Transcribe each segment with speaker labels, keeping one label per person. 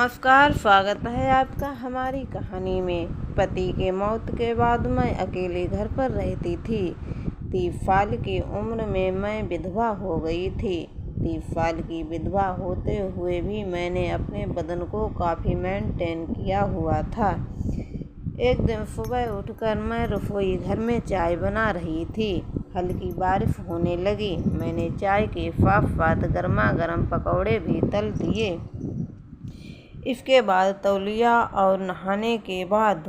Speaker 1: नमस्कार, स्वागत है आपका हमारी कहानी में। पति के मौत के बाद मैं अकेले घर पर रहती थी। 30 साल की उम्र में मैं विधवा हो गई थी। 30 साल की विधवा होते हुए भी मैंने अपने बदन को काफ़ी मेंटेन किया हुआ था। एक दिन सुबह उठकर मैं रसोई घर में चाय बना रही थी। हल्की बारिश होने लगी। मैंने चाय के साथ साथ गर्मा गर्म पकौड़े भी तल दिए। इसके बाद तौलिया और नहाने के बाद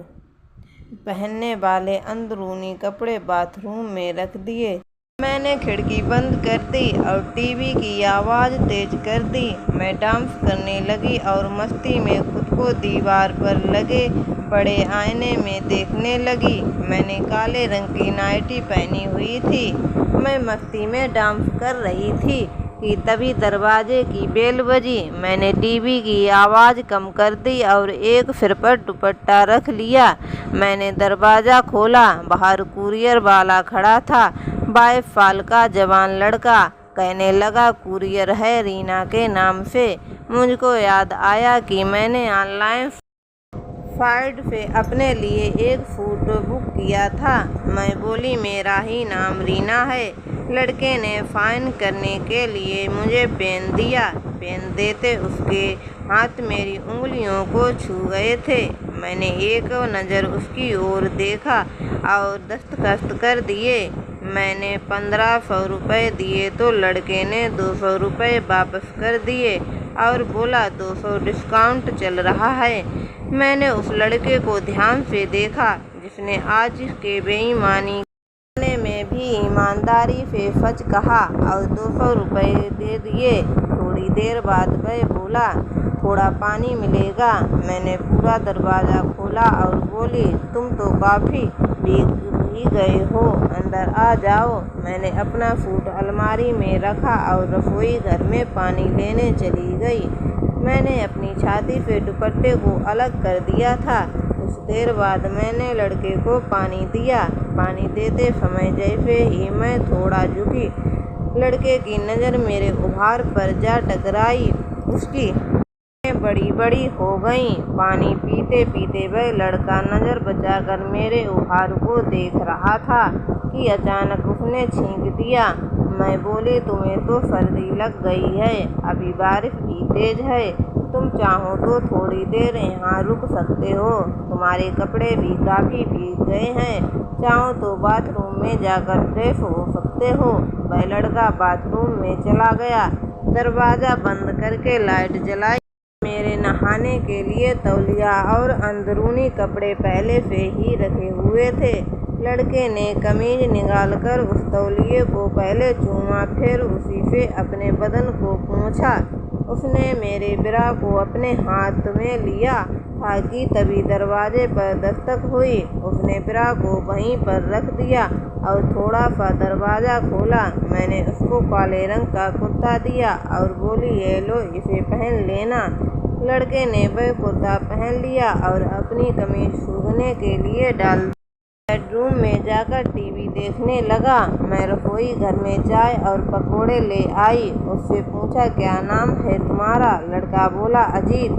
Speaker 1: पहनने वाले अंदरूनी कपड़े बाथरूम में रख दिए। मैंने खिड़की बंद कर दी और टीवी की आवाज़ तेज कर दी। मैं डांस करने लगी और मस्ती में खुद को दीवार पर लगे बड़े आईने में देखने लगी। मैंने काले रंग की नाइटी पहनी हुई थी। मैं मस्ती में डांस कर रही थी कि तभी दरवाजे की बेल बजी। मैंने टीवी की आवाज़ कम कर दी और एक सिर पर दुपट्टा रख लिया। मैंने दरवाज़ा खोला। बाहर कुरियर वाला खड़ा था। 22 साल का जवान लड़का। कहने लगा, कुरियर है रीना के नाम से। मुझको याद आया कि मैंने ऑनलाइन साइट से अपने लिए एक सूट बुक किया था। मैं बोली, मेरा ही नाम रीना है। लड़के ने साइन करने के लिए मुझे पेन दिया। पेन देते उसके हाथ मेरी उंगलियों को छू गए थे। मैंने एक नज़र उसकी ओर देखा और दस्तखत कर दिए। मैंने 1500 रुपये दिए तो लड़के ने 200 रुपये वापस कर दिए और बोला, 200 डिस्काउंट चल रहा है। मैंने उस लड़के को ध्यान से देखा जिसने आज के बेईमानी में भी ईमानदारी से सच कहा और 200 रुपये दे दिए। थोड़ी देर बाद वह बोला, थोड़ा पानी मिलेगा। मैंने पूरा दरवाज़ा खोला और बोली, तुम तो काफ़ी भीग ही गए हो, अंदर आ जाओ। मैंने अपना सूट अलमारी में रखा और रसोई घर में पानी लेने चली गई। मैंने अपनी छाती से दुपट्टे को अलग कर दिया था। कुछ देर बाद मैंने लड़के को पानी दिया। पानी देते समय जैसे ही मैं थोड़ा झुकी, लड़के की नज़र मेरे उभार पर जा टकराई। उसकी आँखें बड़ी बड़ी हो गईं। पानी पीते पीते वह लड़का नज़र बचाकर मेरे उभार को देख रहा था कि अचानक उसने छींक दिया। मैं बोली, तुम्हें तो सर्दी लग गई है, अभी बारिश भी तेज है। तुम चाहो तो थोड़ी देर यहाँ रुक सकते हो। तुम्हारे कपड़े भी काफ़ी भीग गए हैं। चाहो तो बाथरूम में जाकर फ्रेश हो सकते हो। वह लड़का बाथरूम में चला गया। दरवाज़ा बंद करके लाइट जलाई। मेरे नहाने के लिए तौलिया और अंदरूनी कपड़े पहले से ही रखे हुए थे। लड़के ने कमीज निकालकर उस तौलिए को पहले चूमा, फिर उसी से अपने बदन को पोंछा। उसने मेरे ब्रा को अपने हाथ में लिया था कि तभी दरवाजे पर दस्तक हुई। उसने ब्रा को वहीं पर रख दिया और थोड़ा सा दरवाज़ा खोला। मैंने उसको काले रंग का कुर्ता दिया और बोली, ये लो, इसे पहन लेना। लड़के ने वह कुर्ता पहन लिया और अपनी कमीज सूखने के लिए डाल बेडरूम में जाकर टीवी देखने लगा। मैं रसोई घर में चाय और पकोड़े ले आई। उससे पूछा, क्या नाम है तुम्हारा? लड़का बोला, अजीत।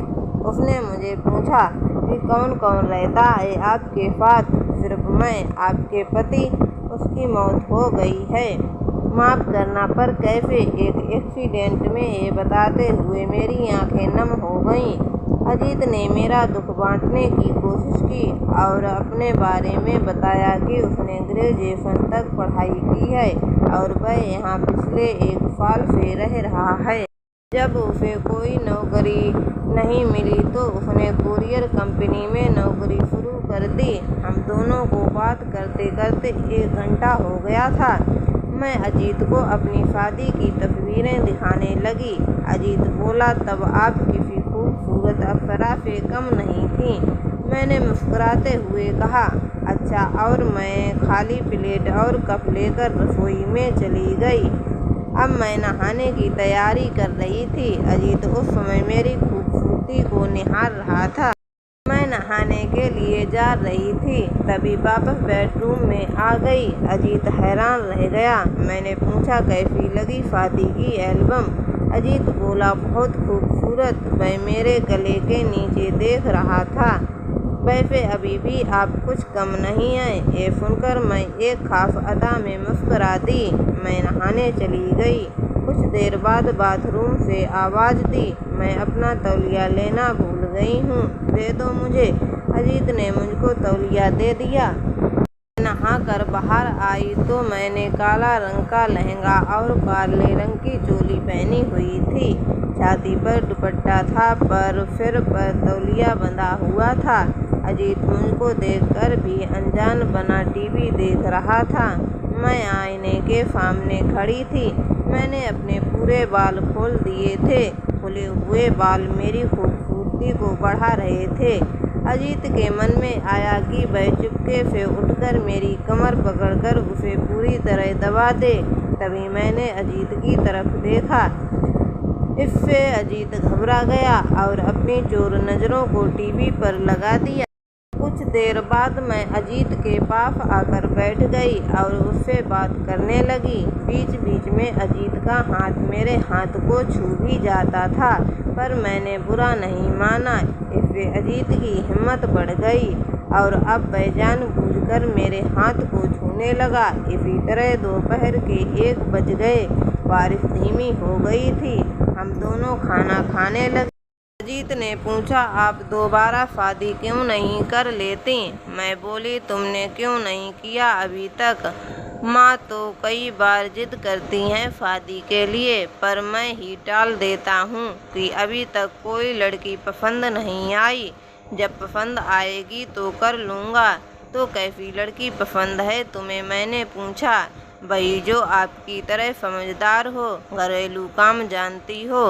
Speaker 1: उसने मुझे पूछा कि कौन कौन रहता है आपके साथ? सिर्फ मैं, आपके पति, उसकी मौत हो गई है। माफ़ करना, पर कैसे? एक एक्सीडेंट में, ये बताते हुए मेरी आंखें नम हो गईं। अजीत ने मेरा दुख बांटने की कोशिश की और अपने बारे में बताया कि उसने ग्रेजुएशन तक पढ़ाई की है और वह यहाँ पिछले 1 साल से रह रहा है। जब उसे कोई नौकरी नहीं मिली तो उसने कुरियर कंपनी में नौकरी शुरू कर दी। हम दोनों को बात करते करते 1 घंटा हो गया था। मैं अजीत को अपनी शादी की तस्वीरें दिखाने लगी। अजीत बोला, तब आप किसी खूबसूरत अप्सरा से कम नहीं थी। मैंने मुस्कुराते हुए कहा, अच्छा, और मैं खाली प्लेट और कप लेकर रसोई में चली गई। अब मैं नहाने की तैयारी कर रही थी। अजीत उस समय मेरी खूबसूरती को निहार रहा था। मैं नहाने के लिए जा रही थी, तभी वापस बेडरूम में आ गई। अजीत हैरान रह गया। मैंने पूछा, कैसी लगी शादी की एल्बम? अजीत बोला, बहुत खूबसूरत। वह मेरे गले के नीचे देख रहा था। वैसे अभी भी आप कुछ कम नहीं हैं। ये सुनकर मैं एक खास अदा में मुस्कुरा दी। मैं नहाने चली गई। कुछ देर बाद बाथरूम से आवाज़ दी, मैं अपना तौलिया लेना भूल गई हूँ, दे दो मुझे। अजीत ने मुझको तौलिया दे दिया। नहाकर बाहर आई तो मैंने काला रंग का लहंगा और काले रंग की चोली पहनी हुई थी। छाती पर दुपट्टा था, पर सिर पर तौलिया बंधा हुआ था। अजीत मुझको देखकर भी अनजान बना टीवी देख रहा था। मैं आईने के सामने खड़ी थी। मैंने अपने पूरे बाल खोल दिए थे। खुले हुए बाल मेरी खूबसूरती को बढ़ा रहे थे। अजीत के मन में आया कि वह चुपके से उठकर मेरी कमर पकड़कर उसे पूरी तरह दबा दे। तभी मैंने अजीत की तरफ देखा। इससे अजीत घबरा गया और अपनी चोर नज़रों को टीवी पर लगा दिया। कुछ देर बाद मैं अजीत के पास आकर बैठ गई और उससे बात करने लगी। बीच बीच में अजीत का हाथ मेरे हाथ को छू भी जाता था, पर मैंने बुरा नहीं माना। इससे अजीत की हिम्मत बढ़ गई और अब वह जानबूझकर मेरे हाथ को छूने लगा। इसी तरह दोपहर के 1 बज गए। बारिश धीमी हो गई थी। हम दोनों खाना खाने लगे। अजीत ने पूछा, आप दोबारा शादी क्यों नहीं कर लेती? मैं बोली, तुमने क्यों नहीं किया अभी तक? माँ तो कई बार जिद करती हैं शादी के लिए, पर मैं ही टाल देता हूँ कि अभी तक कोई लड़की पसंद नहीं आई। जब पसंद आएगी तो कर लूँगा। तो कैसी लड़की पसंद है तुम्हें? मैंने पूछा। वही जो आपकी तरह समझदार हो, घरेलू काम जानती हो,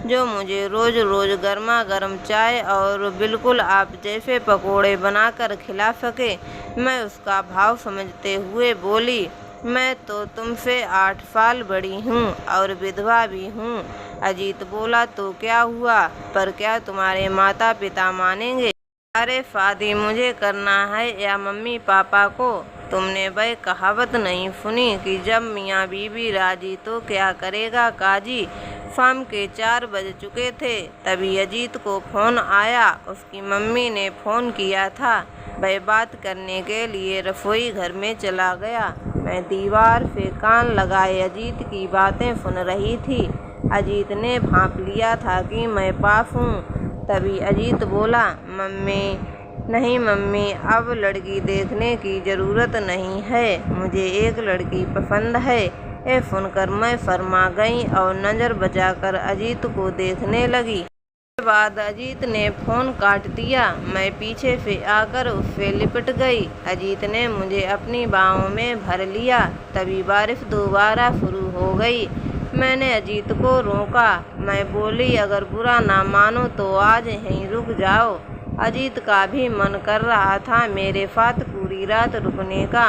Speaker 1: जो मुझे रोज़ रोज़ गर्मा गर्म चाय और बिल्कुल आप जैसे पकोड़े बनाकर खिला सके। मैं उसका भाव समझते हुए बोली, मैं तो तुमसे 8 साल बड़ी हूँ और विधवा भी हूँ। अजीत बोला, तो क्या हुआ, पर क्या तुम्हारे माता पिता मानेंगे? अरे शादी मुझे करना है या मम्मी पापा को? तुमने वह कहावत नहीं सुनी कि जब मियाँ बीवी राजी तो क्या करेगा काजी? शाम के 4 बज चुके थे। तभी अजीत को फ़ोन आया। उसकी मम्मी ने फ़ोन किया था। वह बात करने के लिए रसोई घर में चला गया। मैं दीवार से कान लगाए अजीत की बातें सुन रही थी। अजीत ने भांप लिया था कि मैं पास हूँ। तभी अजीत बोला, मम्मी, नहीं मम्मी, अब लड़की देखने की ज़रूरत नहीं है। मुझे एक लड़की पसंद है। ये सुनकर मैं शर्मा गई और नज़र बचाकर अजीत को देखने लगी। उसके बाद अजीत ने फ़ोन काट दिया। मैं पीछे से आकर उससे लिपट गई। अजीत ने मुझे अपनी बाहों में भर लिया। तभी बारिश दोबारा शुरू हो गई। मैंने अजीत को रोका। मैं बोली, अगर बुरा ना मानो तो आज यहीं रुक जाओ। अजीत का भी मन कर रहा था मेरे साथ पूरी रात रुकने का।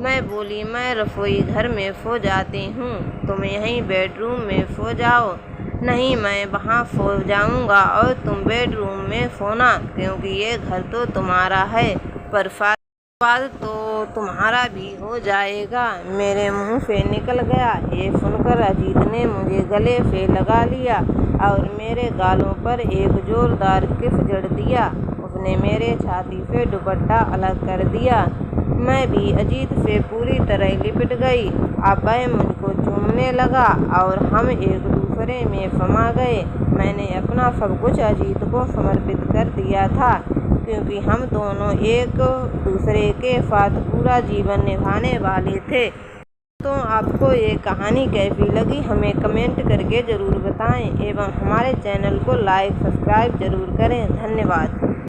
Speaker 1: मैं बोली, मैं रसोई घर में सो जाती हूँ, तुम यहीं बेडरूम में सो जाओ। नहीं, मैं वहाँ सो जाऊँगा और तुम बेडरूम में सोना, क्योंकि ये घर तो तुम्हारा है, पर बाद तो तुम्हारा भी हो जाएगा। मेरे मुंह से निकल गया। ये सुनकर अजीत ने मुझे गले से लगा लिया और मेरे गालों पर एक जोरदार किस जड़ दिया। उसने मेरे छाती से दुपट्टा अलग कर दिया। मैं भी अजीत से पूरी तरह लिपट गई। अब वह मुझको चूमने लगा और हम एक दूसरे में समा गए। मैंने अपना सब कुछ अजीत को समर्पित कर दिया था, क्योंकि हम दोनों एक दूसरे के साथ पूरा जीवन निभाने वाले थे। तो आपको ये कहानी कैसी लगी हमें कमेंट करके ज़रूर बताएं एवं हमारे चैनल को लाइक सब्सक्राइब ज़रूर करें। धन्यवाद।